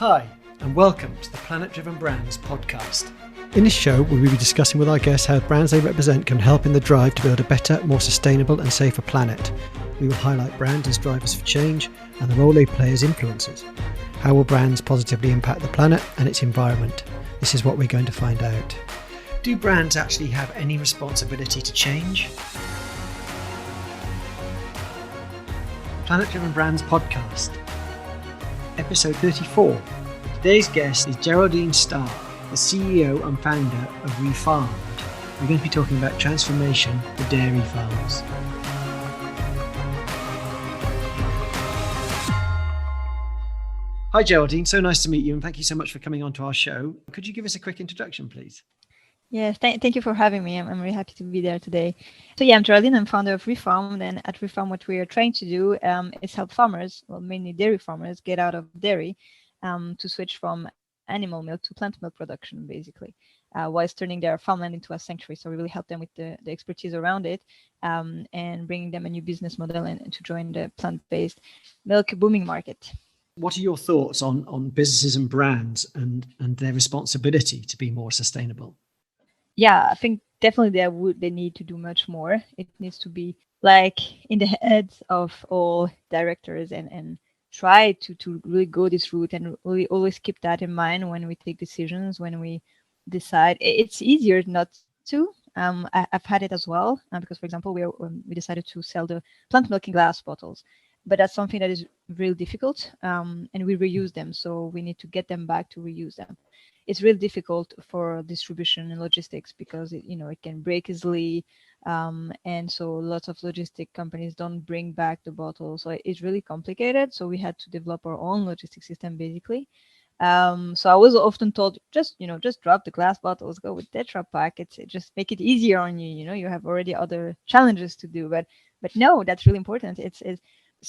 Hi, and welcome to the Planet Driven Brands podcast. In this show, we will be discussing with our guests how brands they represent can help in the drive to build a better, more sustainable and safer planet. We will highlight brands as drivers for change and the role they play as influencers. How will brands positively impact the planet and its environment? This is what we're going to find out. Do brands actually have any responsibility to change? Planet Driven Brands podcast, episode 34. Today's guest is Geraldine Stark, the CEO and founder of Refarm'd. We're going to be talking about transformation for dairy farmers. Hi Geraldine, so nice to meet you and thank you so much for coming on to our show. Could you give us a quick introduction, please? Yes, thank you for having me. I'm really happy to be there today. So yeah, I'm Geraldine. I'm founder of Refarm'd, and at Refarm'd, what we are trying to do is help farmers, well, mainly dairy farmers, get out of dairy to switch from animal milk to plant milk production, basically, whilst turning their farmland into a sanctuary. So we really help them with the expertise around it and bringing them a new business model and to join the plant-based milk booming market. What are your thoughts on businesses and brands and their responsibility to be more sustainable? Yeah, I think definitely they need to do much more. It needs to be like in the heads of all directors and try to really go this route and really always keep that in mind when we take decisions, when we decide. It's easier not to. I've had it as well because, for example, we decided to sell the plant milk in glass bottles, but that's something that is really difficult and we reuse them. So we need to get them back to reuse them. It's really difficult for distribution and logistics because it can break easily, and so lots of logistic companies don't bring back the bottle. So it's really complicated. So we had to develop our own logistic system, basically. So I was often told, just drop the glass bottles, go with Tetra Pak. Just make it easier on you. You have already other challenges to do, but no, that's really important.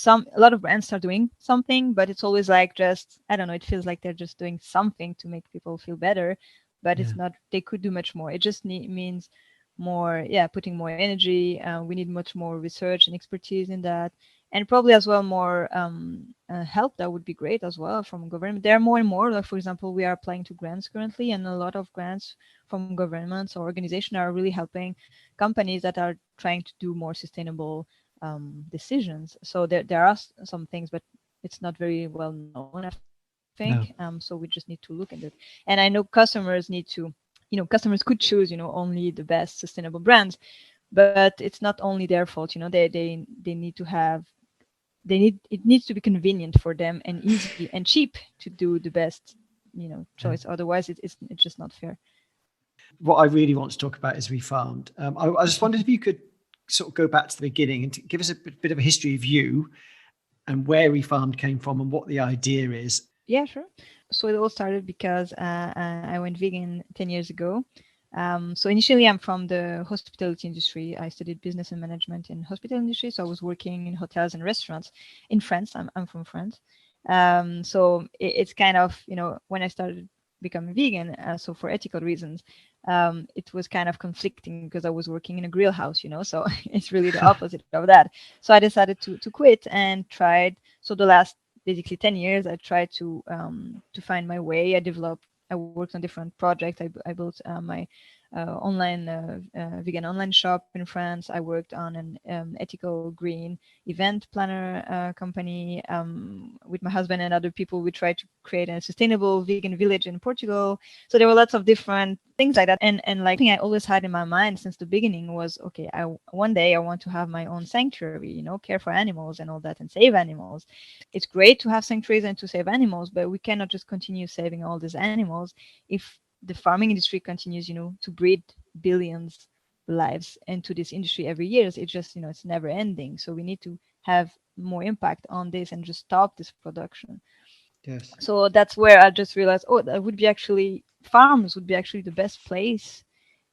A lot of brands start doing something, but it's always like just, I don't know, it feels like they're just doing something to make people feel better, but It's not, they could do much more. It just means more, putting more energy. We need much more research and expertise in that. And probably as well more help. That would be great as well from government. There are more and more, like for example, we are applying to grants currently, and a lot of grants from governments or organizations are really helping companies that are trying to do more sustainable decisions. So there are some things, but it's not very well known, I think. No. So we just need to look at it. And I know customers need to, customers could choose, only the best sustainable brands, but it's not only their fault. They need to have, it needs to be convenient for them and easy and cheap to do the best, choice. Otherwise, it's just not fair. What I really want to talk about is Refarm'd. I just wondered if you could sort of go back to the beginning and give us a bit of a history of you and where Refarm'd came from and what the idea is. Yeah, sure. So it all started because I went vegan 10 years ago. So initially I'm from the hospitality industry. I studied business and management in hospitality industry. So I was working in hotels and restaurants in France. I'm from France. So it's kind of, when I started becoming vegan, so for ethical reasons, it was kind of conflicting because I was working in a grill house, so it's really the opposite of that. So I decided to quit and tried. So the last basically 10 years, I tried to find my way. I worked on different projects. I built my online vegan online shop in France. I worked on an ethical green event planner company with my husband and other people. We tried to create a sustainable vegan village in Portugal. So there were lots of different things like that. And like thing I always had in my mind since the beginning was, okay, one day I want to have my own sanctuary, care for animals and all that and save animals. It's great to have sanctuaries and to save animals, but we cannot just continue saving all these animals if the farming industry continues, to breed billions of lives into this industry every year. It's just, it's never ending. So we need to have more impact on this and just stop this production. Yes. So that's where I just realized, farms would be actually the best place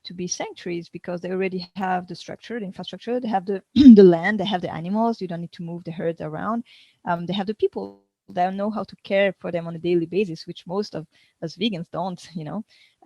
to be sanctuaries because they already have the structure, the infrastructure, they have the the land, they have the animals. You don't need to move the herds around. They have the people that know how to care for them on a daily basis, which most of us vegans don't, So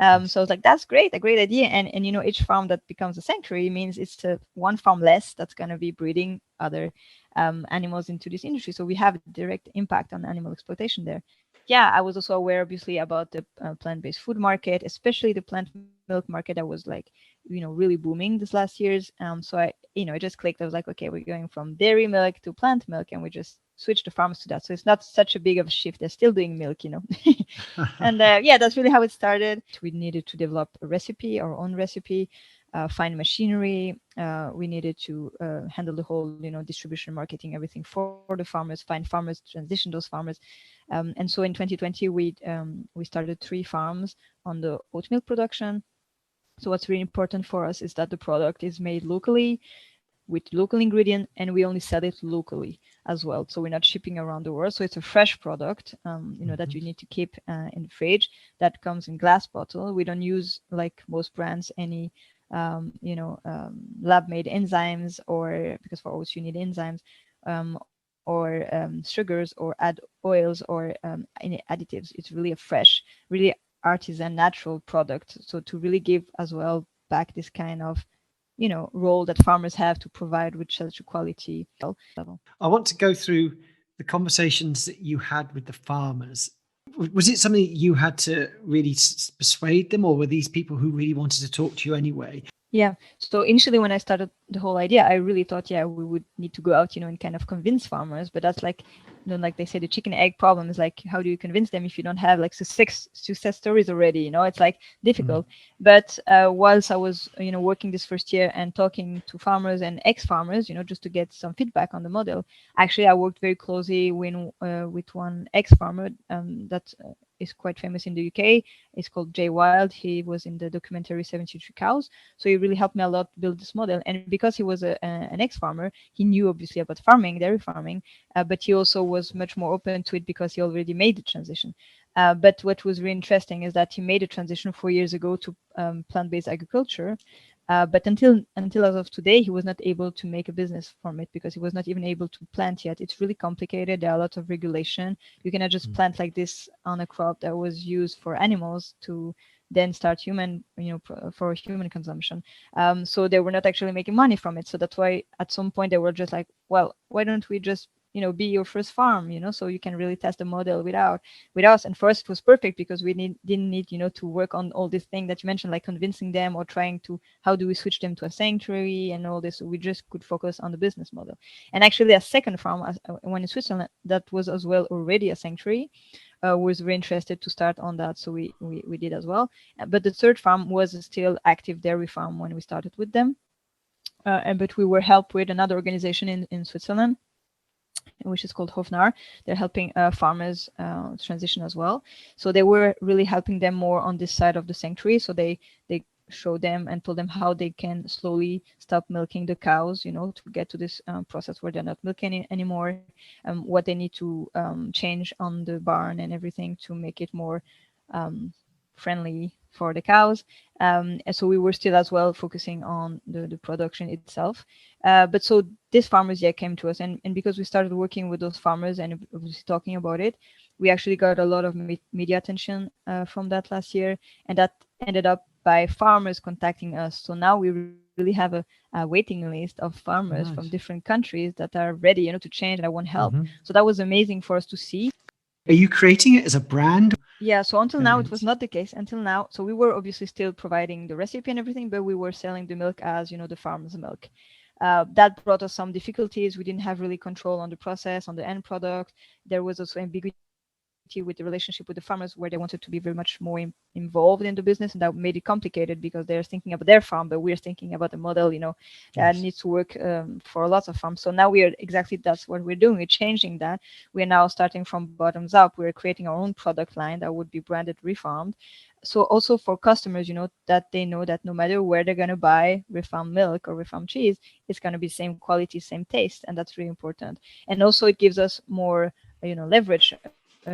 I was like, that's great, a great idea. And each farm that becomes a sanctuary means it's one farm less that's going to be breeding other animals into this industry. So we have a direct impact on animal exploitation there. yeah, I was also aware, obviously, about the plant-based food market, especially the plant milk market that was like, really booming this last years. So it just clicked. I was like, okay, we're going from dairy milk to plant milk, and we just switched the farmers to that. So it's not such a big of a shift. They're still doing milk. And yeah, that's really how it started. We needed to develop a recipe, our own recipe, find machinery. We needed to handle the whole, distribution, marketing, everything for the farmers, find farmers, transition those farmers. And so in 2020, we started 3 farms on the oat milk production. So what's really important for us is that the product is made locally with local ingredient, and we only sell it locally as well. So we're not shipping around the world. So it's a fresh product, that Mhm. you need to keep in the fridge. That comes in glass bottle. We don't use, like most brands, any lab-made enzymes, or because for oats you need enzymes, or sugars, or add oils, or any additives. It's really a fresh, really artisan, natural product. So to really give as well back this kind of role that farmers have to provide with such a quality level. I want to go through the conversations that you had with the farmers. Was it something you had to really persuade them, or were these people who really wanted to talk to you anyway? Yeah. So initially, when I started the whole idea, I really thought, yeah, we would need to go out, and kind of convince farmers. But that's like, like they say, the chicken egg problem is like, how do you convince them if you don't have like success stories already? It's like Mm. difficult. But whilst I was, working this first year and talking to farmers and ex-farmers, just to get some feedback on the model, actually, I worked very closely with one ex-farmer that is quite famous in the UK. It's called Jay Wild. He was in the documentary 73 Cows. So he really helped me a lot build this model. And because he was an ex-farmer, he knew obviously about farming, dairy farming, but he also was much more open to it because he already made the transition. But what was really interesting is that he made a transition 4 years ago to plant-based agriculture. But until as of today, he was not able to make a business from it because he was not even able to plant yet. It's really complicated. There are a lot of regulation. You cannot just Mm. plant like this on a crop that was used for animals to then start human, for human consumption. So they were not actually making money from it. So that's why at some point they were just like, well, why don't we just be your first farm, so you can really test the model with us. And for us, it was perfect because we didn't need, to work on all this thing that you mentioned, like convincing them or trying to, how do we switch them to a sanctuary and all this. So we just could focus on the business model. And actually, a second farm, one in Switzerland, that was as well already a sanctuary, was very interested to start on that. So we did as well. But the third farm was still active dairy farm when we started with them. But we were helped with another organization in Switzerland, which is called Hofnar. They're helping farmers transition as well. So they were really helping them more on this side of the sanctuary. So they showed them and told them how they can slowly stop milking the cows, to get to this process where they're not milking anymore, what they need to change on the barn and everything to make it more um, friendly for the cows. And so we were still as well focusing on the production itself. But so these farmers, yeah, came to us, and because we started working with those farmers and obviously talking about it, we actually got a lot of media attention from that last year, and that ended up by farmers contacting us. So now we really have a waiting list of farmers from Nice. different countries that are ready, to change and I want help. Mhm. So that was amazing for us to see. Are you creating it as a brand? Yeah, so until now it was Elements. not the case. Until now, so we were obviously still providing the recipe and everything, but we were selling the milk as the farmer's milk. That brought us some difficulties. We didn't have really control on the process, on the end product. There was also ambiguity with the relationship with the farmers, where they wanted to be very much more involved in the business, and that made it complicated because they're thinking about their farm, but we're thinking about the model, that Yes. needs to work for lots of farms. So now we are exactly that's what we're doing. We're changing that. We're now starting from bottoms up. We're creating our own product line that would be branded Refarm'd. So also for customers, that they know that no matter where they're gonna buy Refarmed milk or Refarmed cheese, it's gonna be same quality, same taste, and that's really important. And also it gives us more, leverage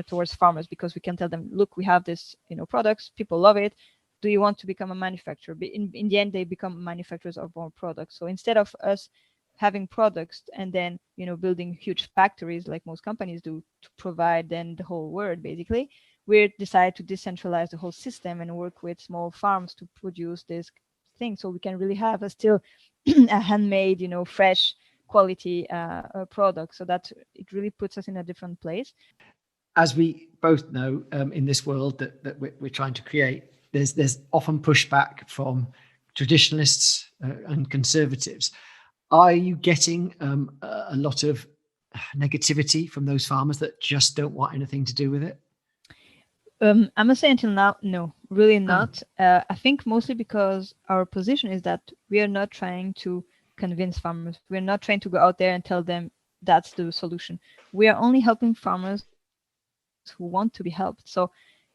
towards farmers because we can tell them, look, we have this, products, people love it. Do you want to become a manufacturer? In the end, they become manufacturers of more products. So instead of us having products and then building huge factories like most companies do to provide then the whole world basically, we decided to decentralize the whole system and work with small farms to produce this thing, so we can really have a still a handmade, fresh quality product. So that it really puts us in a different place. as we both know, in this world that we're trying to create, there's often pushback from traditionalists and conservatives. Are you getting a lot of negativity from those farmers that just don't want anything to do with it? I must say until now, no, really not. I think mostly because our position is that we are not trying to convince farmers. We're not trying to go out there and tell them that's the solution. We are only helping farmers who want to be helped. So,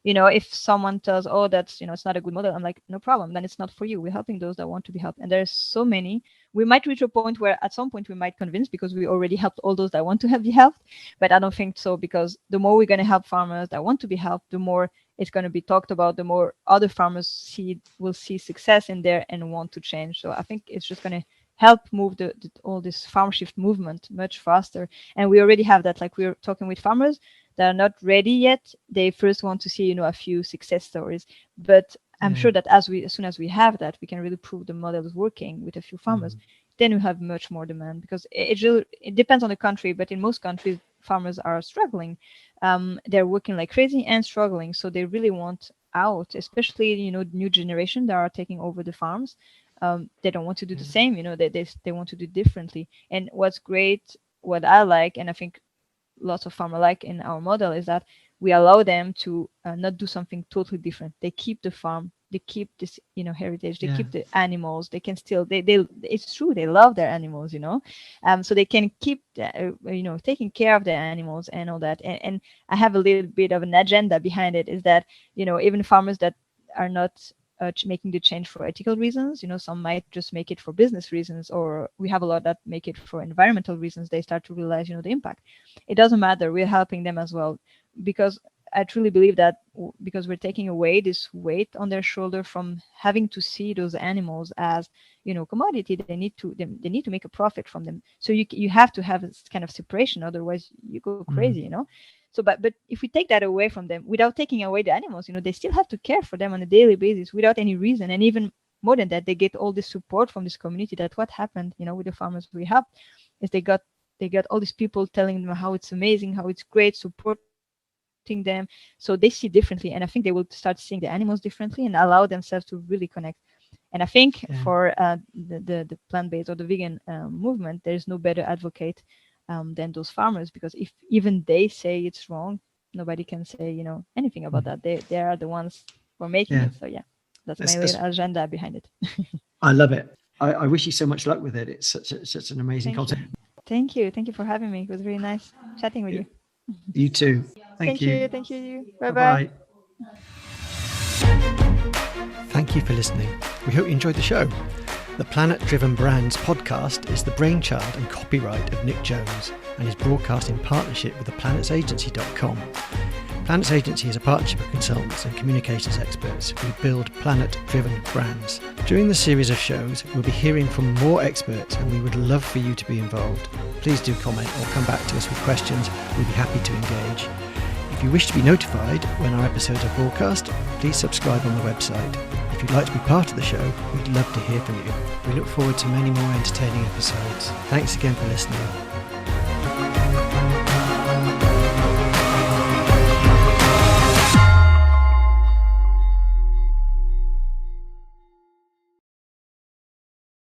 if someone tells, oh, that's, it's not a good model, I'm like, no problem, then it's not for you. We're helping those that want to be helped. And there's so many. We might reach a point where at some point we might convince because we already helped all those that want to be helped. But I don't think so, because the more we're going to help farmers that want to be helped, the more it's going to be talked about, the more other farmers will see success in there and want to change. So I think it's just going to help move all this farm shift movement much faster. And we already have that. Like, we're talking with farmers that are not ready yet. They first want to see, a few success stories. But I'm sure that as soon as we have that, we can really prove the model is working with a few farmers. Then we have much more demand, because it depends on the country. But in most countries, farmers are struggling. They're working like crazy and struggling. So they really want out, especially, new generation that are taking over the farms. They don't want to do the same, they want to do differently. And what's great, what I like, and I think lots of farmers like in our model, is that we allow them to not do something totally different. They keep the farm, they keep this, heritage, they keep the animals. They can still, it's true, they love their animals, so they can keep, taking care of their animals and all that. And I have a little bit of an agenda behind it, is that, even farmers that are not making the change for ethical reasons, some might just make it for business reasons, or we have a lot that make it for environmental reasons. They start to realize, the impact. It doesn't matter. We're helping them as well, because I truly believe that because we're taking away this weight on their shoulder from having to see those animals as, commodity. They need to make a profit from them. So you have to have this kind of separation, otherwise you go crazy, So, but if we take that away from them without taking away the animals, they still have to care for them on a daily basis without any reason. And even more than that, they get all this support from this community. That what happened, with the farmers we helped, is they got all these people telling them how it's amazing, how it's great, supporting them. So they see differently. And I think they will start seeing the animals differently and allow themselves to really connect. And I think for the plant-based or the vegan movement, there's no better advocate than those farmers, because if even they say it's wrong, nobody can say anything about that. They are the ones who are making it. So that's my little agenda behind it. I love it. I wish you so much luck with it. It's such an amazing concept. Thank you for having me. It was really nice chatting with you. You too. Thank you. Thank you. Bye. Thank you for listening. We hope you enjoyed the show. The Planet Driven Brands podcast is the brainchild and copyright of Nick Jones and is broadcast in partnership with theplanetsagency.com. Planets Agency is a partnership of consultants and communications experts who build planet-driven brands. During the series of shows, we'll be hearing from more experts, and we would love for you to be involved. Please do comment or come back to us with questions. We'll be happy to engage. If you wish to be notified when our episodes are broadcast, please subscribe on the website. If you'd like to be part of the show, we'd love to hear from you. We look forward to many more entertaining episodes. Thanks again for listening.